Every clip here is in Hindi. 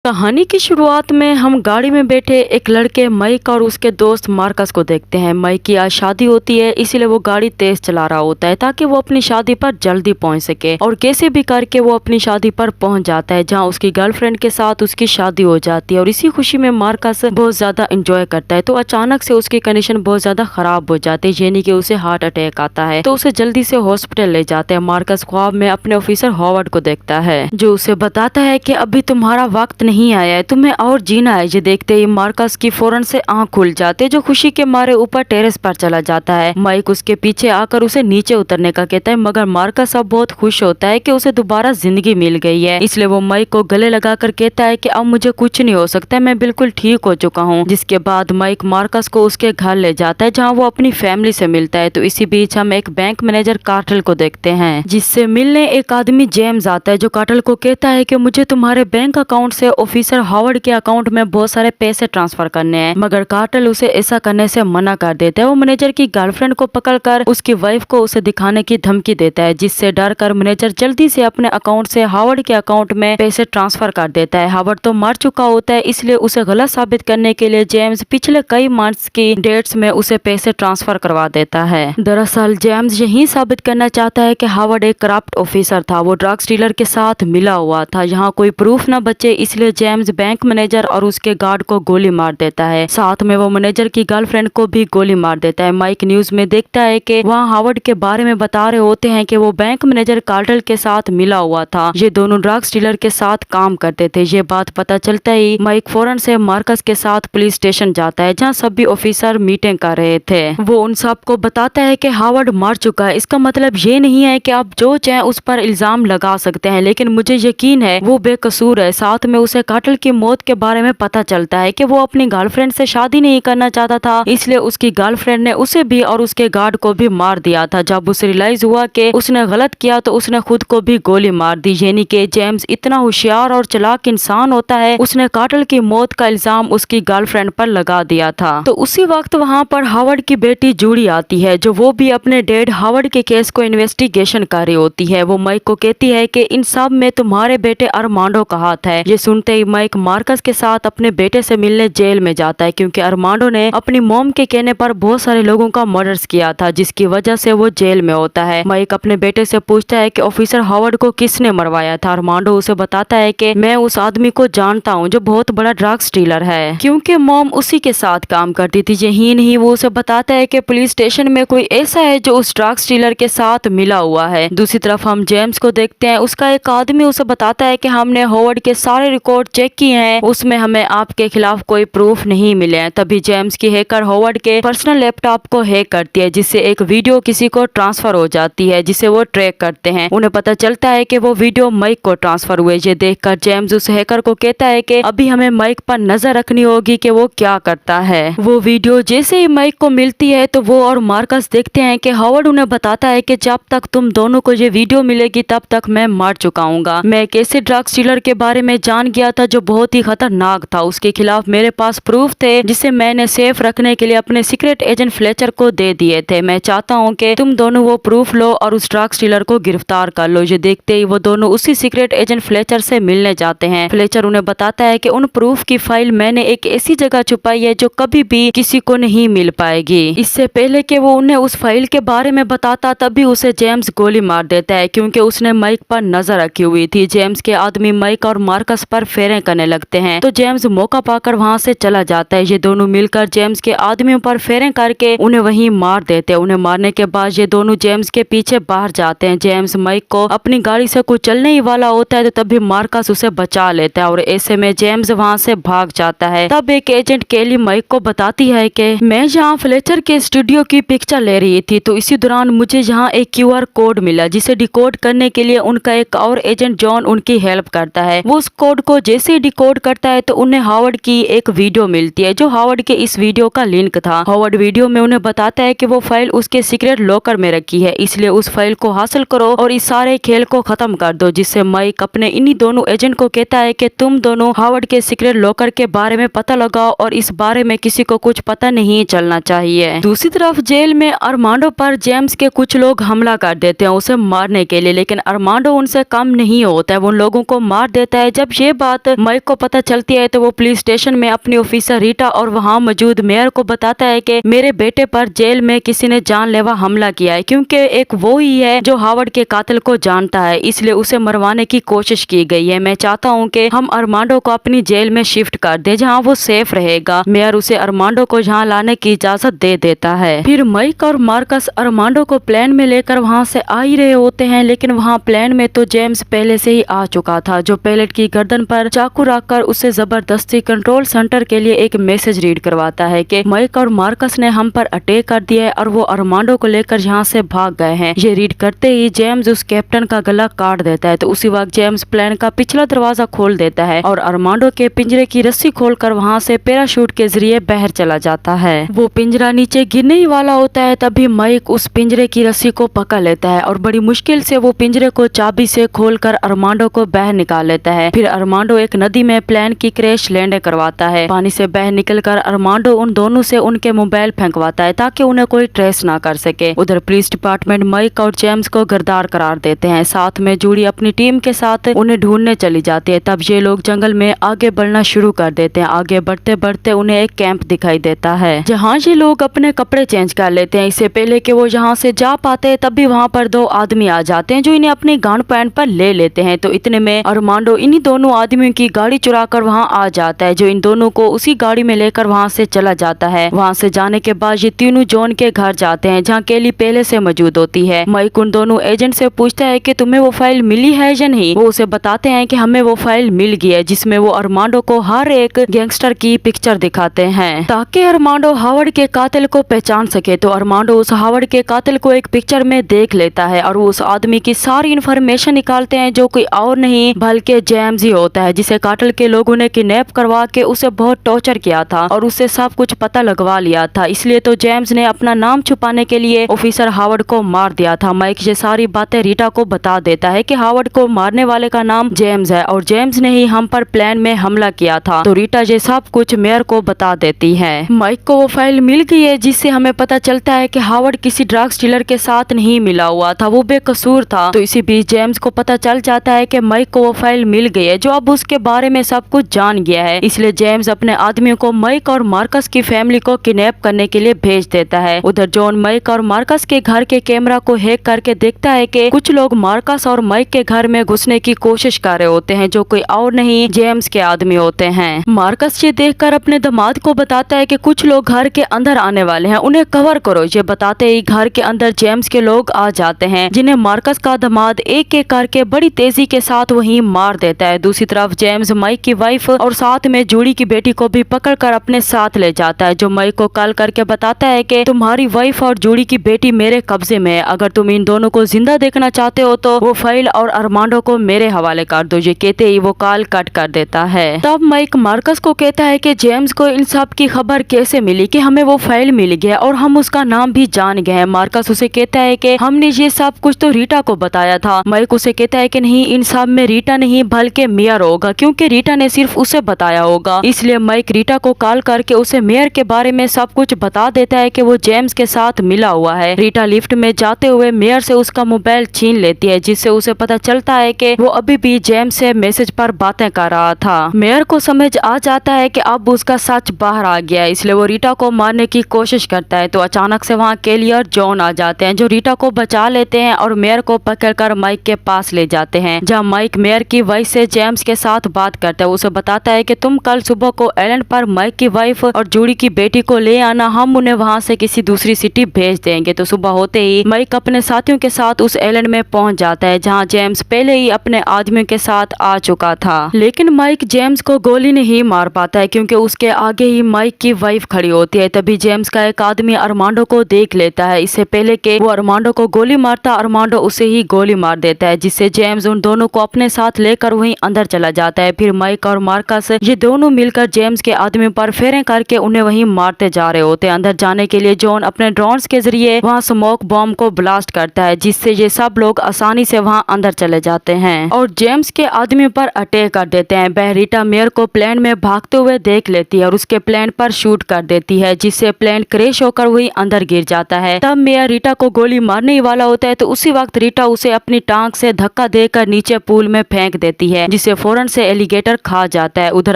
कहानी की शुरुआत में हम गाड़ी में बैठे एक लड़के माइक और उसके दोस्त मार्कस को देखते हैं। माइक की आज शादी होती है, इसीलिए वो गाड़ी तेज चला रहा होता है ताकि वो अपनी शादी पर जल्दी पहुंच सके और कैसे भी करके वो अपनी शादी पर पहुंच जाता है जहां उसकी गर्लफ्रेंड के साथ उसकी शादी हो जाती है। और इसी खुशी में मार्कस बहुत ज्यादा एंजॉय करता है। तो अचानक से उसकी कंडीशन बहुत ज्यादा खराब हो जाती है, यानी कि उसे हार्ट अटैक आता है। तो उसे जल्दी से हॉस्पिटल ले जाते हैं। मार्कस ख्वाब में अपने ऑफिसर हॉवर्ड को देखता है जो उसे बताता है कि अभी तुम्हारा वक्त नहीं आया है, तुम्हें और जीना है। ये देखते ही मार्कस की फौरन से आंख खुल जाते जो खुशी के मारे ऊपर टेरेस पर चला जाता है। माइक उसके पीछे आकर उसे नीचे उतरने का कहता है, मगर मार्कस अब बहुत खुश होता है कि उसे दोबारा जिंदगी मिल गई है। इसलिए वो माइक को गले लगाकर कहता है कि अब मुझे कुछ नहीं हो सकता, मैं बिल्कुल ठीक हो चुका हूँ। जिसके बाद माइक मार्कस को उसके घर ले जाता है जहाँ वो अपनी फैमिली से मिलता है। तो इसी बीच हम एक बैंक मैनेजर कार्टल को देखते हैं जिससे मिलने एक आदमी जेम्स आता है जो कार्टल को कहता है कि मुझे तुम्हारे बैंक अकाउंट से ऑफिसर हॉवर्ड के अकाउंट में बहुत सारे पैसे ट्रांसफर करने हैं। मगर कार्टल उसे ऐसा करने से मना कर देता है। वो मैनेजर की गर्लफ्रेंड को पकड़कर उसकी वाइफ को उसे दिखाने की धमकी देता है, जिससे डर कर मैनेजर जल्दी से अपने अकाउंट से हॉवर्ड के अकाउंट में पैसे ट्रांसफर कर देता है। हॉवर्ड तो मर चुका होता है, इसलिए उसे गलत साबित करने के लिए जेम्स पिछले कई मंथ्स की डेट्स में उसे पैसे ट्रांसफर करवा देता है। दरअसल जेम्स यही साबित करना चाहता है कि हॉवर्ड एक करप्ट ऑफिसर था, वो ड्रग्स डीलर के साथ मिला हुआ था। यहाँ कोई प्रूफ न बचे, इसलिए जेम्स बैंक मैनेजर और उसके गार्ड को गोली मार देता है। साथ में वो मैनेजर की गर्लफ्रेंड को भी गोली मार देता है। माइक न्यूज में देखता है कि वहाँ हॉवर्ड के बारे में बता रहे होते हैं कि वो बैंक मैनेजर कार्टल के साथ मिला हुआ था, ये दोनों ड्रग्स डीलर के साथ काम करते थे। ये बात पता चलता ही माइक फौरन से मार्कस के साथ पुलिस स्टेशन जाता है जहाँ सभी ऑफिसर मीटिंग कर रहे थे। वो उन सबको बताता है कि हॉवर्ड मर चुका है। इसका मतलब ये नहीं है कि आप जो चाहे उस पर इल्जाम लगा सकते हैं, लेकिन मुझे यकीन है वो बेकसूर है। साथ में उसे कार्टल की मौत के बारे में पता चलता है कि वो अपनी गर्लफ्रेंड से शादी नहीं करना चाहता था, इसलिए उसकी गर्लफ्रेंड ने उसे भी और उसके गार्ड को भी मार दिया था। जब उसे रियलाइज हुआ कि उसने गलत किया तो उसने खुद को भी गोली मार दी। यानी कि जेम्स इतना होशियार और चालाक इंसान होता है, उसने कार्टल की मौत का इल्जाम उसकी गर्लफ्रेंड पर लगा दिया था। तो उसी वक्त वहाँ पर हॉवर्ड की बेटी जूडी आती है जो वो भी अपने डैड हॉवर्ड के केस को इन्वेस्टिगेशन कर रही होती है। वो माइक को कहती है कि इन सब में तुम्हारे बेटे अरमांडो का हाथ है। ये सुनते ही माइक मार्कस के साथ अपने बेटे से मिलने जेल में जाता है क्योंकि अरमांडो ने अपनी मॉम के कहने पर बहुत सारे लोगों का मर्डर्स किया था, जिसकी वजह से वो जेल में होता है। माइक अपने बेटे से पूछता है कि ऑफिसर हॉवर्ड को किसने मरवाया था। अरमांडो उसे बताता है कि मैं उस आदमी को जानता हूँ जो बहुत बड़ा ड्रग्स डीलर है, क्योंकि मॉम उसी के साथ काम करती थी। यही नहीं, वो उसे बताता है कि पुलिस स्टेशन में कोई ऐसा है जो उस ड्रग्स डीलर के साथ मिला हुआ है। दूसरी तरफ हम जेम्स को देखते हैं, उसका एक आदमी उसे बताता है कि हमने हॉवर्ड के सारे रिकॉर्ड चेक किए हैं, उसमें हमें आपके खिलाफ कोई प्रूफ नहीं मिले हैं। तभी जेम्स की हैकर हॉवर्ड के पर्सनल लैपटॉप को हैक करती है, जिससे एक वीडियो किसी को ट्रांसफर हो जाती है जिसे वो ट्रैक करते हैं। उन्हें पता चलता है कि वो वीडियो माइक को ट्रांसफर हुए। ये देखकर जेम्स उस हैकर को कहता है कि अभी हमें माइक पर नजर रखनी होगी कि वो क्या करता है। वो वीडियो जैसे ही माइक को मिलती है तो वो और मार्कस देखते हैं कि हॉवर्ड उन्हें बताता है कि जब तक तुम दोनों को ये वीडियो मिलेगी तब तक मैं मर चुका हूँगा। मैं एक ऐसे ड्रग्स डीलर के बारे में जान गया था जो बहुत ही खतरनाक था, उसके खिलाफ मेरे पास प्रूफ थे जिसे मैंने सेफ रखने के लिए अपने सीक्रेट एजेंट फ्लेचर को दे दिए थे। मैं चाहता हूँ कि तुम दोनों वो प्रूफ लो और उस ड्रग्स डीलर को गिरफ्तार कर लो। ये देखते ही वो दोनों उसी सीक्रेट एजेंट फ्लेचर से मिलने जाते हैं। फ्लेचर उन्हें बताता है कि उन प्रूफ की फाइल मैंने एक ऐसी जगह छुपाई है जो कभी भी किसी को नहीं मिल पाएगी। इससे पहले कि वो उन्हें उस फाइल के बारे में बताता तभी उसे जेम्स गोली मार देता है क्योंकि उसने माइक पर नजर रखी हुई थी। जेम्स के आदमी माइक और मार्कस पर फेरें करने लगते हैं तो जेम्स मौका पाकर वहां से चला जाता है। ये दोनों मिलकर जेम्स के आदमियों पर फेरें करके उन्हें वहीं मार देते हैं। उन्हें मारने के बाद ये दोनों जेम्स के पीछे बाहर जाते हैं। जेम्स माइक को अपनी गाड़ी से कुछ चलने ही वाला होता है तो तभी मार्कस उसे बचा लेता है और ऐसे में जेम्स वहां से भाग जाता है। तब एक एजेंट केली माइक को बताती है कि मैं यहाँ फ्लेचर के स्टूडियो की पिक्चर ले रही थी तो इसी दौरान मुझे यहाँ एक QR कोड मिला जिसे डिकोड करने के लिए उनका एक और एजेंट जॉन उनकी हेल्प करता है। वो उस कोड को जैसे ही डिकोड करता है तो उन्हें हॉवर्ड की एक वीडियो मिलती है जो हॉवर्ड के इस वीडियो का लिंक था। हॉवर्ड वीडियो में उन्हें बताता है कि वो फाइल उसके सीक्रेट लॉकर में रखी है, इसलिए उस फाइल को हासिल करो और इस सारे खेल को खत्म कर दो। जिससे माइक अपने इन्हीं दोनों एजेंट को कहता है कि तुम दोनों हॉवर्ड के सीक्रेट लॉकर के बारे में पता लगाओ और इस बारे में किसी को कुछ पता नहीं चलना चाहिए। दूसरी तरफ जेल में अरमांडो पर जेम्स के कुछ लोग हमला कर देते हैं उसे मारने के लिए, लेकिन अरमांडो उनसे कम नहीं होता है, वो उन लोगों को मार देता है। जब ये बात बात माइक को पता चलती है तो वो पुलिस स्टेशन में अपनी ऑफिसर रीटा और वहाँ मौजूद मेयर को बताता है कि मेरे बेटे पर जेल में किसी ने जानलेवा हमला किया है, क्योंकि एक वो ही है जो हावर्ड के कातिल को जानता है, इसलिए उसे मरवाने की कोशिश की गई है। मैं चाहता हूँ कि हम अरमांडो को अपनी जेल में शिफ्ट कर दे जहाँ वो सेफ रहेगा। मेयर उसे अरमांडो को यहाँ लाने की इजाजत दे देता है। फिर माइक और मार्कस अरमांडो को प्लेन में लेकर वहाँ से आ ही रहे होते हैं, लेकिन वहाँ प्लेन में तो जेम्स पहले से ही आ चुका था, जो पायलट की गर्दन पर चाकू रखकर उसे जबरदस्ती कंट्रोल सेंटर के लिए एक मैसेज रीड करवाता है कि माइक और मार्कस ने हम पर अटैक कर दिया है और वो अरमांडो को लेकर यहाँ से भाग गए हैं। ये रीड करते ही जेम्स उस कैप्टन का गला काट देता है, तो उसी वक्त जेम्स प्लेन का पिछला दरवाजा खोल देता है और अरमांडो के पिंजरे की रस्सी खोलकर वहाँ से पैराशूट के जरिए बाहर चला जाता है। वो पिंजरा नीचे गिरने ही वाला होता है, तभी माइक उस पिंजरे की रस्सी को पकड़ लेता है और बड़ी मुश्किल से वो पिंजरे को चाबी से खोलकर अरमांडो को बाहर निकाल लेता है। फिर अरमांडो एक नदी में प्लेन की क्रैश लैंड करवाता है। पानी से बाहर निकलकर अरमांडो उन दोनों से उनके मोबाइल फेंकवाता है ताकि उन्हें कोई ट्रेस ना कर सके। उधर पुलिस डिपार्टमेंट माइक और जेम्स को गिरफ्तार करार देते हैं। साथ में जूडी अपनी टीम के साथ उन्हें ढूंढने चली जाती है। तब ये लोग जंगल में आगे बढ़ना शुरू कर देते हैं। आगे बढ़ते बढ़ते उन्हें एक कैंप दिखाई देता है जहाँ ये लोग अपने कपड़े चेंज कर लेते हैं। इससे पहले कि वो यहाँ से जा पाते हैं तब भी वहाँ पर दो आदमी आ जाते हैं जो इन्हें अपनी गांड पैंट पर ले लेते हैं। तो इतने में अरमांडो इन्हीं दोनों आदमियों की गाड़ी चुरा कर वहाँ आ जाता है, जो इन दोनों को उसी गाड़ी में लेकर वहाँ से चला जाता है। वहाँ से जाने के बाद ये तीनों जॉन के घर जाते हैं जहाँ केली पहले से मौजूद होती है। माइक उन दोनों एजेंट से पूछता है कि तुम्हें वो फाइल मिली है या नहीं। वो उसे बताते हैं कि हमें वो फाइल मिल गई है, जिसमें वो अरमांडो को हर एक गैंगस्टर की पिक्चर दिखाते हैं ताकि अरमांडो हावर्ड के कातिल को पहचान सके। तो अरमांडो उस हावर्ड के कातिल को एक पिक्चर में देख लेता है और वो उस आदमी की सारी इन्फॉर्मेशन निकालते हैं, जो कोई और नहीं बल्कि जेम्स ही होता है, जिसे कातिल के लोगों ने किडनैप करवा के उसे बहुत टॉर्चर किया था और उससे सब कुछ पता लगवा लिया था। इसलिए तो जेम्स ने अपना नाम छुपाने के लिए ऑफिसर हावर्ड को मार दिया था। माइक ये सारी बातें रीटा को बता देता है कि हावर्ड को मारने वाले का नाम जेम्स है और जेम्स ने ही हम पर प्लान में हमला किया था। तो रीटा ये सब कुछ मेयर को बता देती है। माइक को वो फाइल मिल गई है जिससे हमें पता चलता है कि हावर्ड किसी ड्रग्स डीलर के साथ नहीं मिला हुआ था, वो बेकसूर था। तो इसी बीच जेम्स को पता चल जाता है कि माइक को वो फाइल मिल गई है जो अब उसके बारे में सब कुछ जान गया है। इसलिए जेम्स अपने आदमियों को माइक और मार्कस की फैमिली को किडनैप करने के लिए भेज देता है। उधर जॉन माइक और मार्कस के घर के कैमरा को हैक करके देखता है कि कुछ लोग मार्कस और माइक के घर में घुसने की कोशिश कर रहे होते हैं, जो कोई और नहीं जेम्स के आदमी होते हैं। मार्कस ये देखकर अपने दामाद को बताता है कि कुछ लोग घर के अंदर आने वाले हैं, उन्हें कवर करो। ये बताते ही घर के अंदर जेम्स के लोग आ जाते हैं, जिन्हें मार्कस का दामाद एक एक करके बड़ी तेजी के साथ वहीं मार देता है। दूसरी तरफ जेम्स माइक की वाइफ और साथ में जूडी की बेटी को भी पकड़कर अपने साथ ले जाता है, जो माइक को कॉल करके बताता है कि तुम्हारी वाइफ और जूडी की बेटी मेरे कब्जे में है, अगर तुम इन दोनों को जिंदा देखना चाहते हो तो वो फाइल और अरमांडो को मेरे हवाले कर दो। ये कहते ही वो कॉल कट कर देता है। तब माइक मार्कस को कहता है कि जेम्स को इन सब की खबर कैसे मिली कि हमें वो फाइल मिल गया और हम उसका नाम भी जान गए हैं। मार्कस उसे कहता है कि हमने ये सब कुछ तो रीटा को बताया था। माइक उसे कहता है कि नहीं, इन सब में रीटा नहीं बल्कि मेयर होगा, क्योंकि रीटा ने सिर्फ उसे बताया होगा। इसलिए माइक रीटा को कॉल करके उसे मेयर के बारे में सब कुछ बता देता है कि वो जेम्स के साथ मिला हुआ है। रीटा लिफ्ट में जाते हुए मेयर से उसका मोबाइल छीन लेती है, जिससे उसे पता चलता है कि वो अभी भी जेम्स से मैसेज पर बातें कर रहा था। मेयर को समझ आ जाता है कि अब उसका सच बाहर आ गया है, इसलिए वो रीटा को मारने की कोशिश करता है। तो अचानक से वहाँ केली और जॉन आ जाते हैं, जो रीटा को बचा लेते हैं और मेयर को पकड़कर माइक के पास ले जाते हैं, जहाँ माइक मेयर की वाइफ से जेम्स के साथ बात करता है। उसे बताता है कि तुम कल सुबह को आइलैंड पर माइक की वाइफ और जूडी की बेटी को ले आना, हम उन्हें वहाँ से किसी दूसरी सिटी भेज देंगे। तो सुबह होते ही माइक अपने साथियों के साथ उस आइलैंड में पहुँच जाता है, जहाँ जेम्स पहले ही अपने आदमियों के साथ आ चुका था। लेकिन माइक जेम्स को गोली नहीं मार पाता है, क्योंकि उसके आगे ही माइक की वाइफ खड़ी होती है। तभी जेम्स का एक आदमी अरमांडो को देख लेता है। इससे पहले कि वो अरमांडो को गोली मारता, अरमांडो उसे ही गोली मार देता है, जिससे जेम्स उन दोनों को अपने साथ लेकर वहीं अंदर चला जाता है। फिर माइक और मार्कस ये दोनों मिलकर जेम्स के आदमी पर फेरें करके उन्हें वहीं मारते जा रहे होते हैं। अंदर जाने के लिए जॉन अपने ड्रोन्स के जरिए वहाँ स्मोक बॉम्ब को ब्लास्ट करता है, जिससे ये सब लोग आसानी से वहाँ अंदर चले जाते हैं और जेम्स के आदमियों पर अटैक कर देते हैं। बहरीटा मेयर को प्लेन में भागते हुए देख लेती है और उसके प्लेन पर शूट कर देती है, जिससे प्लेन क्रैश होकर वही अंदर गिर जाता है। तब मेयर रीटा को गोली मारने ही वाला होता है, तो उसी वक्त रीटा उसे अपनी टांग से धक्का देकर नीचे पूल में फेंक देती है, जिससे फौरन फौरन से एलिगेटर खा जाता है। उधर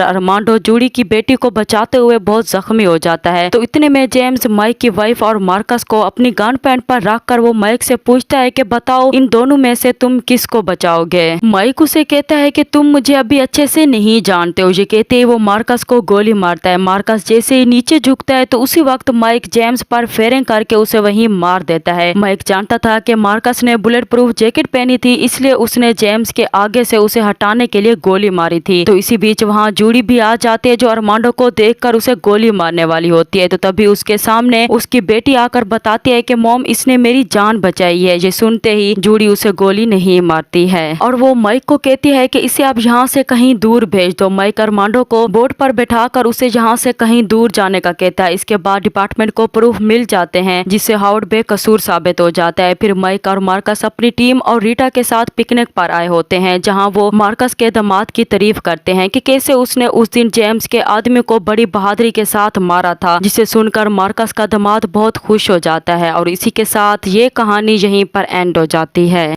अरमांडो जूडी की बेटी को बचाते हुए बहुत जख्मी हो जाता है। तो इतने में जेम्स माइक की वाइफ और मार्कस को अपनी गन पैंट पर रखकर वो माइक से पूछता है कि बताओ इन दोनों में से तुम किसको बचाओगे। माइक उसे कहता है कि तुम मुझे अभी अच्छे से नहीं जानते हो। ये कहते ही वो मार्कस को गोली मारता है। मार्कस जैसे ही नीचे झुकता है तो उसी वक्त माइक जेम्स पर फायरिंग करके उसे वहीं मार देता है। माइक जानता था कि मार्कस ने बुलेट प्रूफ जैकेट पहनी थी, इसलिए उसने जेम्स के आगे से उसे हटाने के लिए गोली मारी थी। तो इसी बीच वहाँ जूडी भी आ जाती है जो अरमांडो को देखकर उसे गोली मारने वाली होती है। तो तभी उसके सामने उसकी बेटी आकर बताती है कि मॉम इसने मेरी जान बचाई है। ये सुनते ही जूडी उसे गोली नहीं मारती है और वो माइक को कहती है कि इसे आप यहाँ से कहीं दूर भेज दो। माइक अरमांडो को बोट पर बैठाकर उसे यहाँ से कहीं दूर जाने का कहता है। इसके बाद डिपार्टमेंट को प्रूफ मिल जाते हैं जिससे हावर्ड बेकसूर साबित हो जाता है। फिर माइक और मार्कस अपनी टीम और रीटा के साथ पिकनिक पर आए होते हैं जहाँ वो मार्कस के दामाद की तारीफ करते हैं कि कैसे उसने उस दिन जेम्स के आदमी को बड़ी बहादुरी के साथ मारा था, जिसे सुनकर मार्कस का दामाद बहुत खुश हो जाता है। और इसी के साथ ये कहानी यहीं पर एंड हो जाती है।